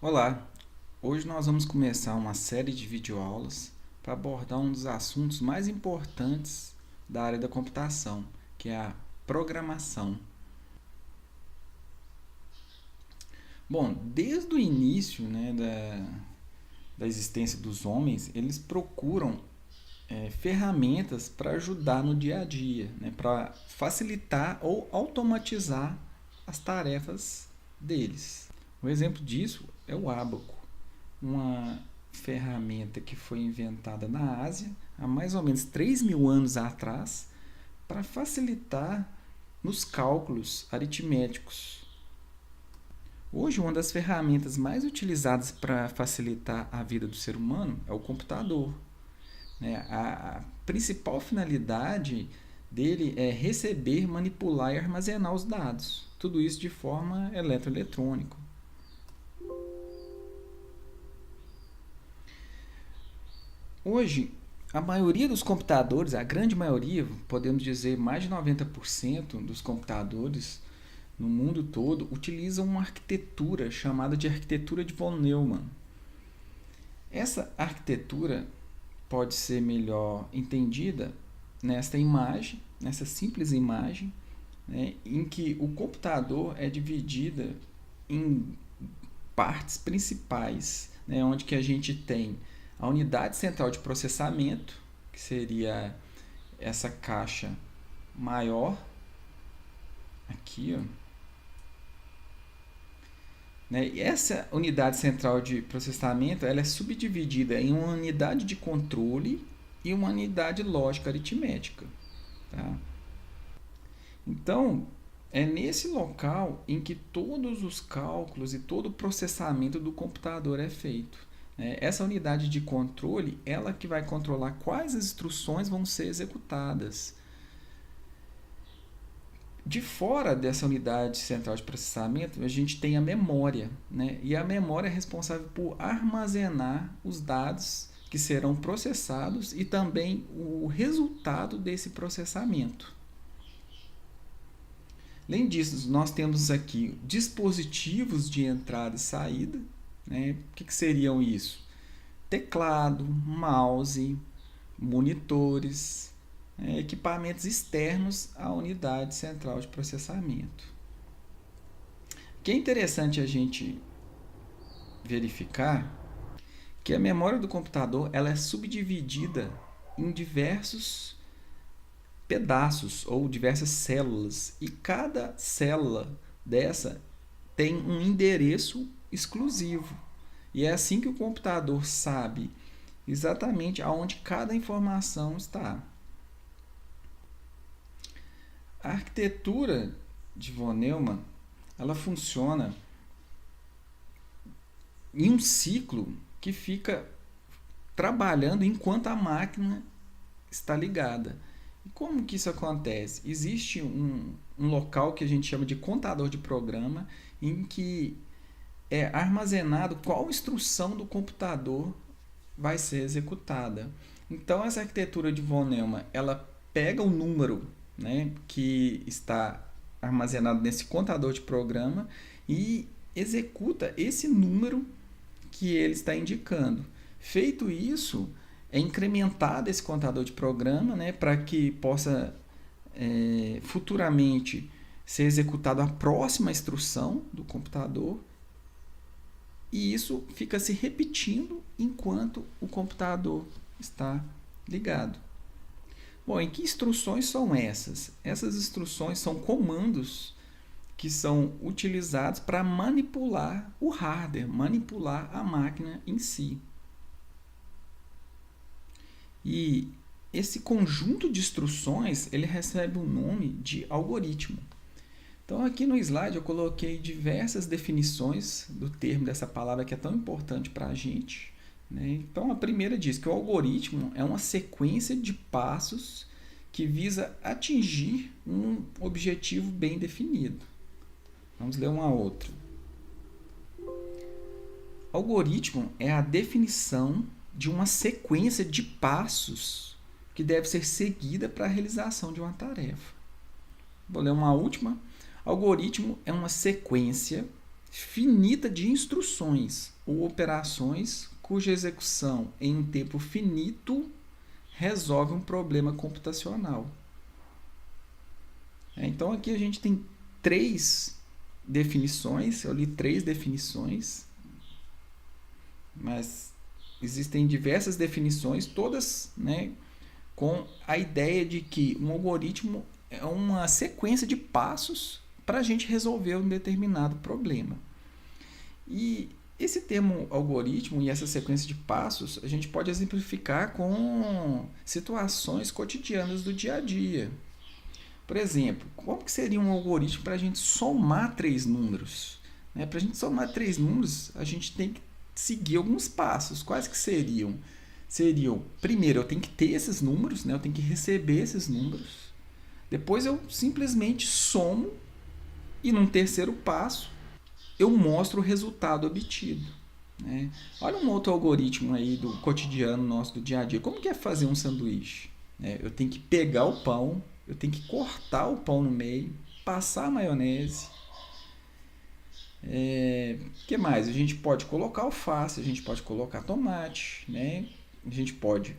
Olá, hoje nós vamos começar uma série de videoaulas para abordar um dos assuntos mais importantes da área da computação, que é a programação. Bom, desde o início, da existência dos homens, eles procuram ferramentas para ajudar no dia a dia, para facilitar ou automatizar as tarefas deles. Um exemplo disso é o ábaco, uma ferramenta que foi inventada na Ásia há mais ou menos 3.000 anos atrás para facilitar nos cálculos aritméticos. Hoje, uma das ferramentas mais utilizadas para facilitar a vida do ser humano é o computador. A principal finalidade dele é receber, manipular e armazenar os dados. Tudo isso de forma eletroeletrônica. Hoje, a maioria dos computadores, a grande maioria, podemos dizer mais de 90% dos computadores no mundo todo, utilizam uma arquitetura chamada de arquitetura de von Neumann. Essa arquitetura pode ser melhor entendida nesta imagem, nessa simples imagem, em que o computador é dividido em partes principais, onde que a gente tem a unidade central de processamento, que seria essa caixa maior, aqui, ó. E essa unidade central de processamento ela é subdividida em uma unidade de controle e uma unidade lógica aritmética. Tá? Então, é nesse local em que todos os cálculos e todo o processamento do computador é feito. Essa unidade de controle, ela que vai controlar quais instruções vão ser executadas. De fora dessa unidade central de processamento, a gente tem a memória, e a memória é responsável por armazenar os dados que serão processados e também o resultado desse processamento. Além disso, nós temos aqui dispositivos de entrada e saída. O que seriam isso? Teclado, mouse, monitores, equipamentos externos à unidade central de processamento. O que é interessante a gente verificar que a memória do computador ela é subdividida em diversos pedaços ou diversas células, e cada célula dessa tem um endereço exclusivo. E é assim que o computador sabe exatamente aonde cada informação está. A arquitetura de von Neumann ela funciona em um ciclo que fica trabalhando enquanto a máquina está ligada. E como que isso acontece? Existe um local que a gente chama de contador de programa, em que é armazenado qual instrução do computador vai ser executada. Então, essa arquitetura de von Neumann, ela pega o número, que está armazenado nesse contador de programa e executa esse número que ele está indicando. Feito isso, é incrementado esse contador de programa, para que possa futuramente ser executada a próxima instrução do computador, e isso fica se repetindo enquanto o computador está ligado. Bom, e que instruções são essas? Essas instruções são comandos que são utilizados para manipular o hardware, manipular a máquina em si. E esse conjunto de instruções ele recebe o nome de algoritmo. Então, aqui no slide eu coloquei diversas definições do termo dessa palavra que é tão importante para a gente. Então, a primeira diz que o algoritmo é uma sequência de passos que visa atingir um objetivo bem definido. Vamos ler uma outra. Algoritmo é a definição de uma sequência de passos que deve ser seguida para a realização de uma tarefa. Vou ler uma última. Algoritmo é uma sequência finita de instruções ou operações cuja execução em um tempo finito resolve um problema computacional. Então aqui a gente tem 3 definições, eu li 3 definições, mas existem diversas definições, todas, né, com a ideia de que um algoritmo é uma sequência de passos para a gente resolver um determinado problema. E esse termo algoritmo e essa sequência de passos a gente pode exemplificar com situações cotidianas do dia a dia. Por exemplo, como que seria um algoritmo para a gente somar 3 números? Para a gente somar 3 números, a gente tem que seguir alguns passos. Quais que seriam? Primeiro, eu tenho que ter esses números, eu tenho que receber esses números. Depois eu simplesmente somo e num terceiro passo eu mostro o resultado obtido. Olha um outro algoritmo aí do cotidiano nosso, do dia a dia. Como que é fazer um sanduíche? Eu tenho que pegar o pão, eu tenho que cortar o pão no meio, passar a maionese. Que mais? A gente pode colocar alface, a gente pode colocar tomate, a gente pode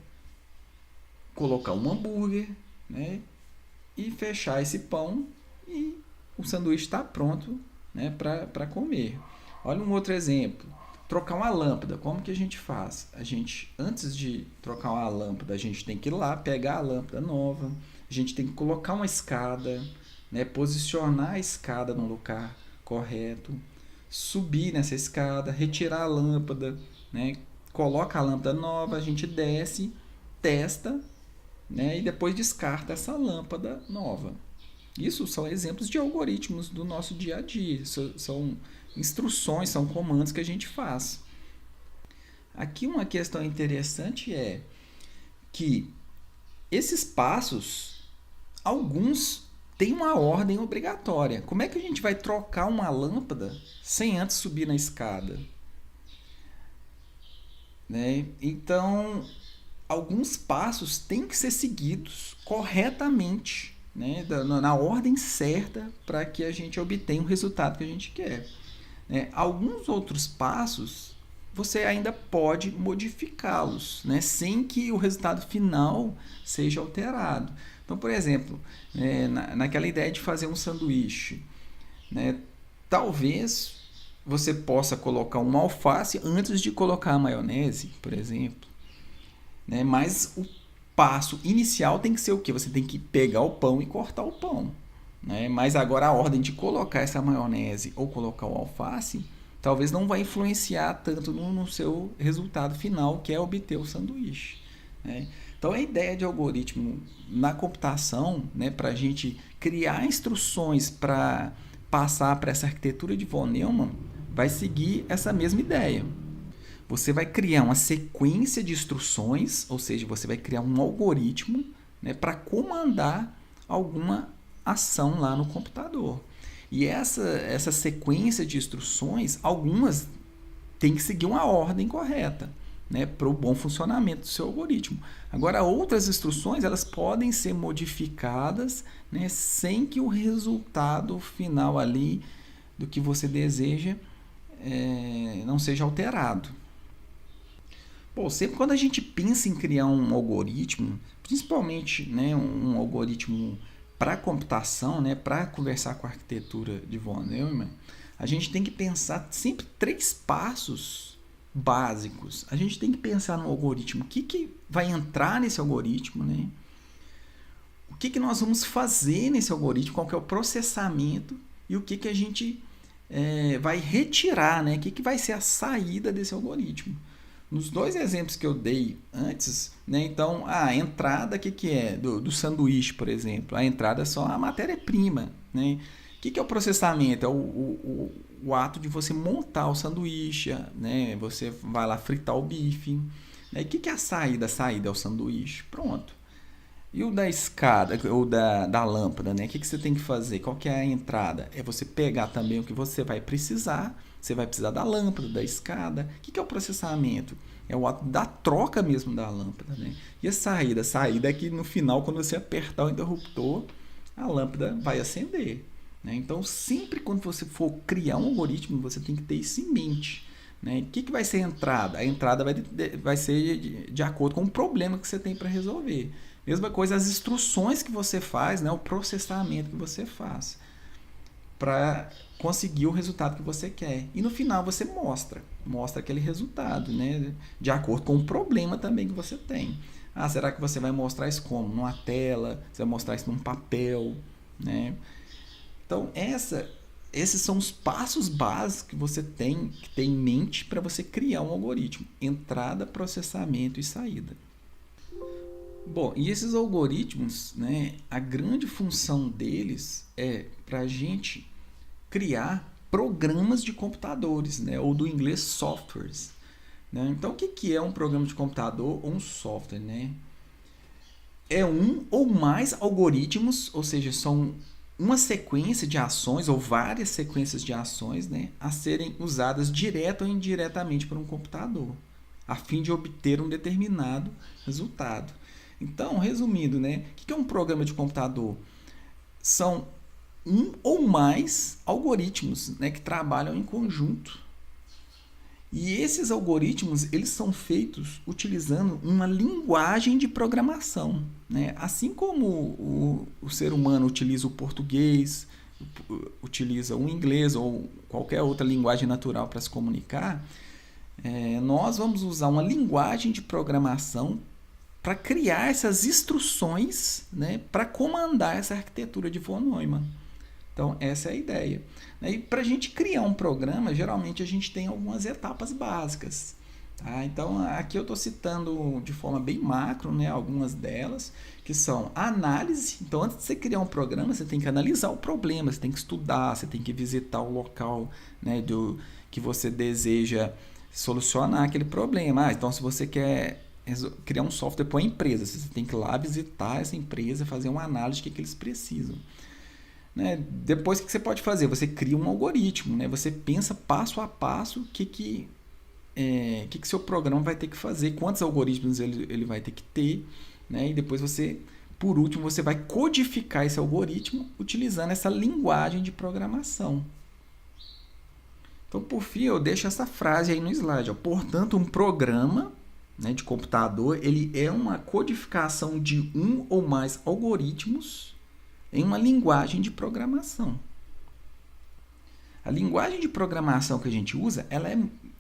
colocar um hambúrguer, e fechar esse pão e o sanduíche está pronto, para comer. Olha um outro exemplo. Trocar uma lâmpada. Como que a gente faz? Antes de trocar uma lâmpada, a gente tem que ir lá pegar a lâmpada nova, a gente tem que colocar uma escada, posicionar a escada no lugar correto, subir nessa escada, retirar a lâmpada, coloca a lâmpada nova, a gente desce, testa, e depois descarta essa lâmpada nova. Isso são exemplos de algoritmos do nosso dia a dia. São instruções, são comandos que a gente faz. Aqui uma questão interessante é que esses passos, alguns têm uma ordem obrigatória. Como é que a gente vai trocar uma lâmpada sem antes subir na escada? Então, alguns passos têm que ser seguidos corretamente, na ordem certa, para que a gente obtenha o resultado que a gente quer. Alguns outros passos você ainda pode modificá-los, sem que o resultado final seja alterado. Então, por exemplo, naquela ideia de fazer um sanduíche, talvez você possa colocar uma alface antes de colocar a maionese, por exemplo. Mas o passo inicial tem que ser o quê? Você tem que pegar o pão e cortar o pão. Mas agora a ordem de colocar essa maionese ou colocar o alface talvez não vai influenciar tanto no seu resultado final, que é obter o sanduíche. Então a ideia de algoritmo na computação, para a gente criar instruções para passar para essa arquitetura de von Neumann, vai seguir essa mesma ideia. Você vai criar uma sequência de instruções, ou seja, você vai criar um algoritmo, para comandar alguma ação lá no computador. E essa sequência de instruções, algumas têm que seguir uma ordem correta, para o bom funcionamento do seu algoritmo. Agora, outras instruções elas podem ser modificadas, sem que o resultado final ali do que você deseja não seja alterado. Sempre quando a gente pensa em criar um algoritmo, principalmente um algoritmo para computação, para conversar com a arquitetura de von Neumann, a gente tem que pensar sempre 3 passos básicos. A gente tem que pensar no algoritmo, o que vai entrar nesse algoritmo, o que nós vamos fazer nesse algoritmo, qual que é o processamento e o que a gente vai retirar, o que vai ser a saída desse algoritmo. Nos 2 exemplos que eu dei antes, então a entrada, o que é? Do sanduíche, por exemplo. A entrada é só a matéria-prima. O que é o processamento? É o ato de você montar o sanduíche, você vai lá fritar o bife. O que é a saída? A saída é o sanduíche. Pronto. E o da escada, ou da lâmpada, o que você tem que fazer? Qual que é a entrada? É você pegar também o que você vai precisar. Você vai precisar da lâmpada, da escada. O que é o processamento? É o ato da troca mesmo da lâmpada. E a saída? A saída é que no final, quando você apertar o interruptor, a lâmpada vai acender. né? Então, sempre quando você for criar um algoritmo, você tem que ter isso em mente, né? O que vai ser a entrada? A entrada vai ser de acordo com o problema que você tem para resolver. Mesma coisa, as instruções que você faz, né? O processamento que você faz para conseguir o resultado que você quer. E no final você mostra aquele resultado, né? De acordo com o problema também que você tem. Ah, será que você vai mostrar isso como? Numa tela? Você vai mostrar isso num papel? Né? Então, esses são os passos básicos que você tem que ter em mente para você criar um algoritmo. Entrada, processamento e saída. Bom, e esses algoritmos, né, a grande função deles é para a gente criar programas de computadores, né, ou do inglês softwares. Né? Então, o que é um programa de computador ou um software? Né? É um ou mais algoritmos, ou seja, são uma sequência de ações ou várias sequências de ações, né, a serem usadas direta ou indiretamente por um computador, a fim de obter um determinado resultado. Então, resumindo, né, o que é um programa de computador? São um ou mais algoritmos, né, que trabalham em conjunto. E esses algoritmos eles são feitos utilizando uma linguagem de programação. Né? Assim como o ser humano utiliza o português, utiliza o inglês ou qualquer outra linguagem natural para se comunicar, nós vamos usar uma linguagem de programação para criar essas instruções, né, para comandar essa arquitetura de von Neumann. Então, essa é a ideia. E para a gente criar um programa, geralmente a gente tem algumas etapas básicas. Tá? Então, aqui eu estou citando de forma bem macro, né, algumas delas, que são a análise. Então, antes de você criar um programa, você tem que analisar o problema, você tem que estudar, você tem que visitar o local, né, que você deseja solucionar aquele problema. Então, se você quer criar um software para uma empresa, você tem que ir lá visitar essa empresa, fazer uma análise de que eles precisam. Né? Depois, o que você pode fazer? Você cria um algoritmo, né? Você pensa passo a passo o que seu programa vai ter que fazer, quantos algoritmos ele vai ter que ter, né? E depois por último, você vai codificar esse algoritmo utilizando essa linguagem de programação. Então, por fim, eu deixo essa frase aí no slide. Ó. Portanto, um programa, né, de computador, ele é uma codificação de um ou mais algoritmos em uma linguagem de programação. A linguagem de programação que a gente usa,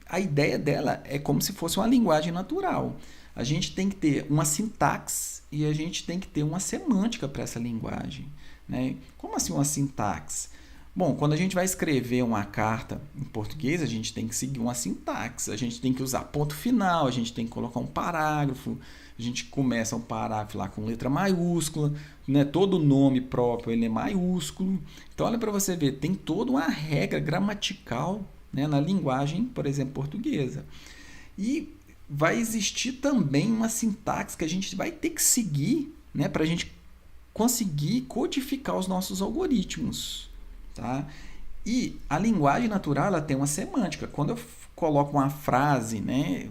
a ideia dela é como se fosse uma linguagem natural. A gente tem que ter uma sintaxe e a gente tem que ter uma semântica para essa linguagem. Né? Como assim uma sintaxe? Bom, quando a gente vai escrever uma carta em português, a gente tem que seguir uma sintaxe, a gente tem que usar ponto final, a gente tem que colocar um parágrafo, a gente começa um parágrafo lá com letra maiúscula, né? Todo nome próprio ele é maiúsculo. Então, olha para você ver, tem toda uma regra gramatical, né, na linguagem, por exemplo, portuguesa. E vai existir também uma sintaxe que a gente vai ter que seguir, né, para a gente conseguir codificar os nossos algoritmos. Tá? E a linguagem natural ela tem uma semântica. Quando eu coloco uma frase, né,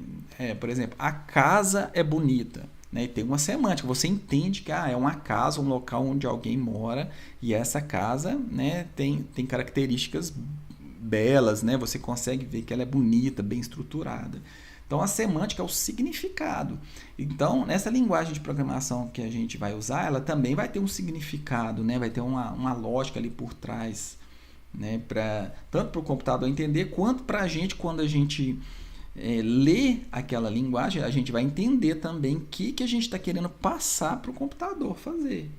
por exemplo, a casa é bonita, né, e tem uma semântica. Você entende que é uma casa, um local onde alguém mora e essa casa, né, tem características belas, né, você consegue ver que ela é bonita, bem estruturada. Então, a semântica é o significado. Então, nessa linguagem de programação que a gente vai usar, ela também vai ter um significado, né? Vai ter uma lógica ali por trás, né? Tanto para o computador entender, quanto para a gente, quando a gente lê aquela linguagem, a gente vai entender também o que a gente está querendo passar para o computador fazer.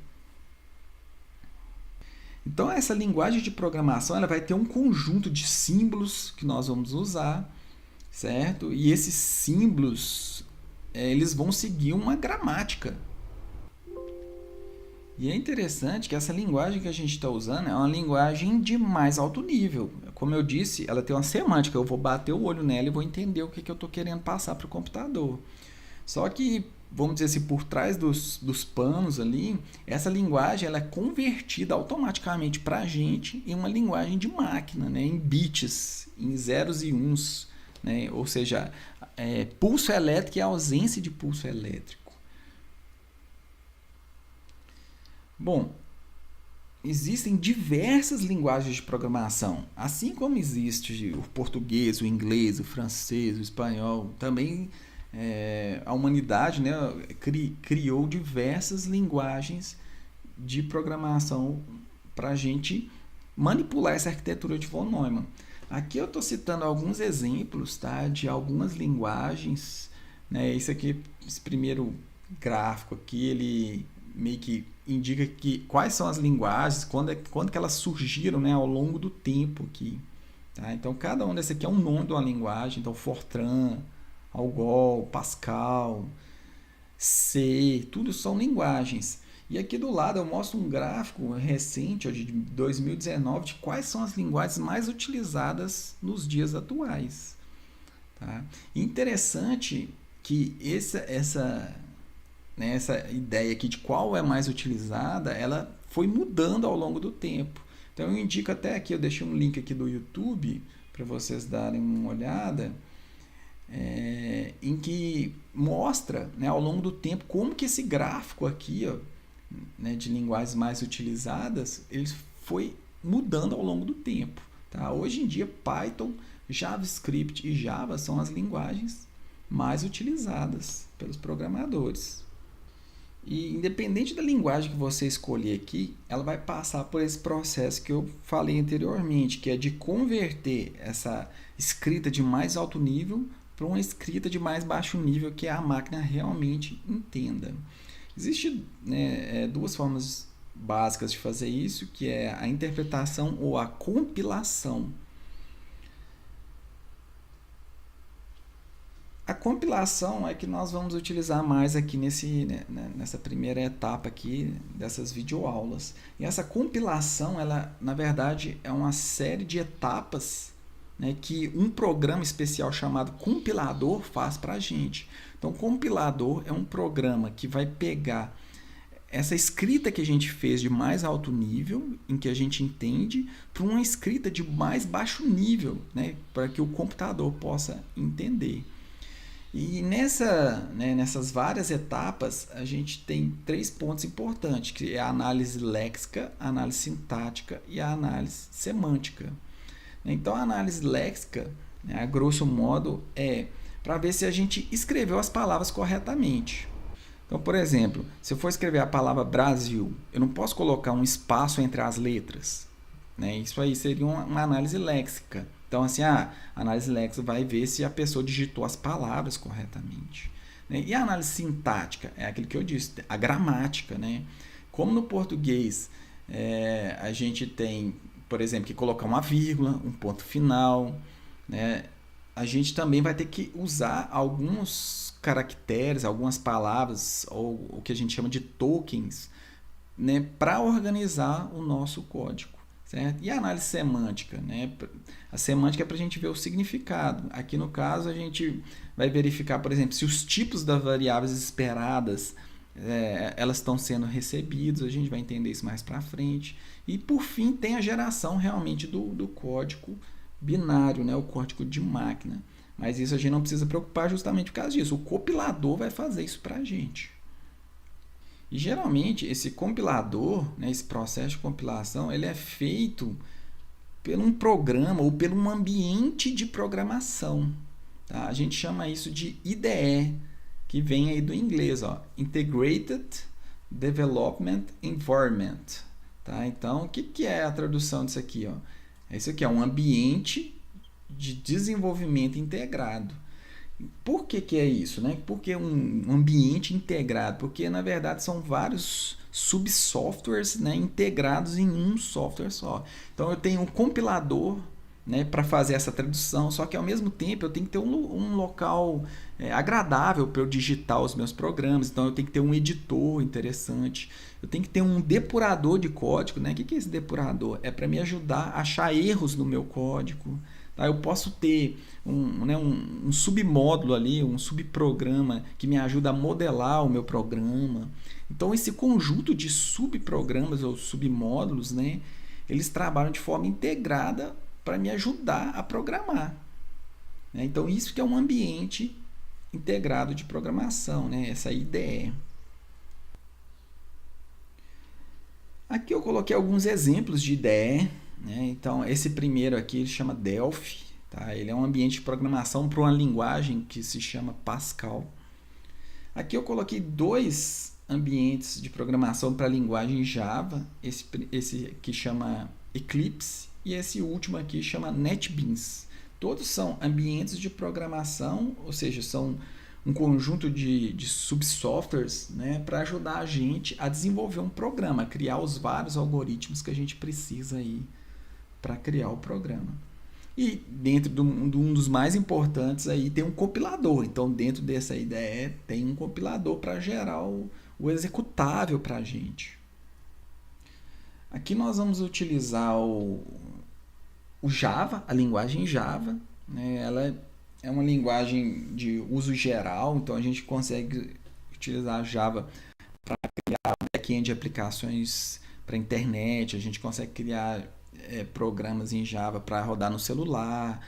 Então, essa linguagem de programação ela vai ter um conjunto de símbolos que nós vamos usar, certo? E esses símbolos, eles vão seguir uma gramática. E é interessante que essa linguagem que a gente está usando é uma linguagem de mais alto nível. Como eu disse, ela tem uma semântica. Eu vou bater o olho nela e vou entender o que eu estou querendo passar para o computador. Só que, vamos dizer assim, por trás dos panos ali, essa linguagem ela é convertida automaticamente para a gente em uma linguagem de máquina, né? Em bits, em zeros e uns. Né? Ou seja, pulso elétrico e ausência de pulso elétrico. Bom, existem diversas linguagens de programação. Assim como existe o português, o inglês, o francês, o espanhol, também a humanidade, né, criou diversas linguagens de programação para a gente manipular essa arquitetura de von Neumann. Aqui eu estou citando alguns exemplos, tá, de algumas linguagens, né? Esse primeiro gráfico aqui, ele meio que indica quais são as linguagens, quando que elas surgiram, né, ao longo do tempo aqui. Tá? Então, cada um desse aqui é um nome de uma linguagem. Então, Fortran, Algol, Pascal, C, tudo são linguagens. E aqui do lado eu mostro um gráfico recente, de 2019, de quais são as linguagens mais utilizadas nos dias atuais. Tá? Interessante que essa ideia aqui de qual é mais utilizada, ela foi mudando ao longo do tempo. Então eu indico até aqui, eu deixei um link aqui do YouTube para vocês darem uma olhada, em que mostra, né, ao longo do tempo como que esse gráfico aqui, ó, né, de linguagens mais utilizadas, ele foi mudando ao longo do tempo. Tá? Hoje em dia, Python, JavaScript e Java são as linguagens mais utilizadas pelos programadores. E independente da linguagem que você escolher aqui, ela vai passar por esse processo que eu falei anteriormente, que é de converter essa escrita de mais alto nível para uma escrita de mais baixo nível, que a máquina realmente entenda. Existem, né, duas formas básicas de fazer isso, que é a interpretação ou a compilação. A compilação é que nós vamos utilizar mais aqui nessa primeira etapa aqui dessas videoaulas. E essa compilação, ela na verdade é uma série de etapas, né, que um programa especial chamado compilador faz para a gente. Então, o compilador é um programa que vai pegar essa escrita que a gente fez de mais alto nível, em que a gente entende, para uma escrita de mais baixo nível, né, para que o computador possa entender. E nessas várias etapas, a gente tem 3 pontos importantes, que é a análise léxica, a análise sintática e a análise semântica. Então, a análise léxica, né, a grosso modo, é para ver se a gente escreveu as palavras corretamente. Então, por exemplo, se eu for escrever a palavra Brasil, eu não posso colocar um espaço entre as letras. Né? Isso aí seria uma análise léxica. Então, assim, a análise léxica vai ver se a pessoa digitou as palavras corretamente. Né? E a análise sintática é aquilo que eu disse, a gramática. Né? Como no português a gente tem, por exemplo, que colocar uma vírgula, um ponto final, né? A gente também vai ter que usar alguns caracteres, algumas palavras, ou o que a gente chama de tokens, né, para organizar o nosso código. Certo? E a análise semântica, né? A semântica é para a gente ver o significado. Aqui no caso a gente vai verificar, por exemplo, se os tipos das variáveis esperadas elas estão sendo recebidos, a gente vai entender isso mais para frente. E por fim tem a geração realmente do código binário, né? O código de máquina. Mas isso a gente não precisa preocupar justamente por causa disso. O compilador vai fazer isso para a gente. E geralmente esse compilador, né, esse processo de compilação, ele é feito por um programa ou por um ambiente de programação. Tá? A gente chama isso de IDE, que vem aí do inglês, ó, Integrated Development Environment. Tá? Então, o que é a tradução disso aqui? Ó? Isso aqui é um ambiente de desenvolvimento integrado. Por que é isso? Né? Por que um ambiente integrado? Porque, na verdade, são vários subsoftwares, né, integrados em um software só. Então, eu tenho um compilador, né, para fazer essa tradução, só que, ao mesmo tempo, eu tenho que ter um local agradável para eu digitar os meus programas. Então, eu tenho que ter um editor interessante. Eu tenho que ter um depurador de código. Né? O que é esse depurador? É para me ajudar a achar erros no meu código. Tá? Eu posso ter um submódulo ali, um subprograma que me ajuda a modelar o meu programa. Então, esse conjunto de subprogramas ou submódulos, né, eles trabalham de forma integrada para me ajudar a programar. Né? Então, isso que é um ambiente integrado de programação, né? Essa IDE. Aqui eu coloquei alguns exemplos de IDE, né? Então, esse primeiro aqui ele chama Delphi, tá? Ele é um ambiente de programação para uma linguagem que se chama Pascal. Aqui eu coloquei dois ambientes de programação para a linguagem Java, esse aqui chama Eclipse e esse último aqui chama NetBeans. Todos são ambientes de programação, ou seja, são um conjunto de subsoftwares, né, para ajudar a gente a desenvolver um programa, a criar os vários algoritmos que a gente precisa aí para criar o programa. E dentro de um dos mais importantes aí tem um compilador. Então dentro dessa IDE tem um compilador para gerar o executável para a gente. Aqui nós vamos utilizar o Java, a linguagem Java, né? Ela é uma linguagem de uso geral, então a gente consegue utilizar Java para criar back-end de aplicações para internet, a gente consegue criar programas em Java para rodar no celular.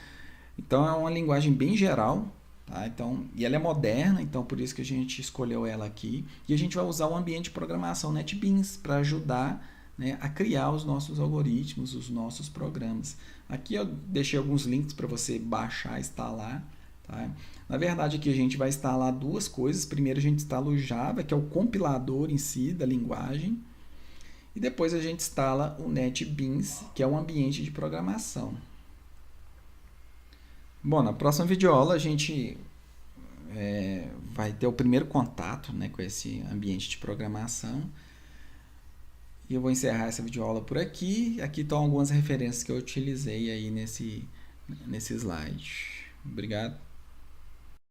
Então é uma linguagem bem geral, tá? Então, e ela é moderna, então por isso que a gente escolheu ela aqui. E a gente vai usar o ambiente de programação NetBeans para ajudar, né, a criar os nossos algoritmos, os nossos programas. Aqui eu deixei alguns links para você baixar e instalar. Tá? Na verdade, aqui a gente vai instalar duas coisas. Primeiro a gente instala o Java, que é o compilador em si da linguagem. E depois a gente instala o NetBeans, que é um ambiente de programação. Bom, na próxima videoaula a gente vai ter o primeiro contato, né, com esse ambiente de programação. E eu vou encerrar essa videoaula por aqui. Aqui estão algumas referências que eu utilizei aí nesse slide. Obrigado.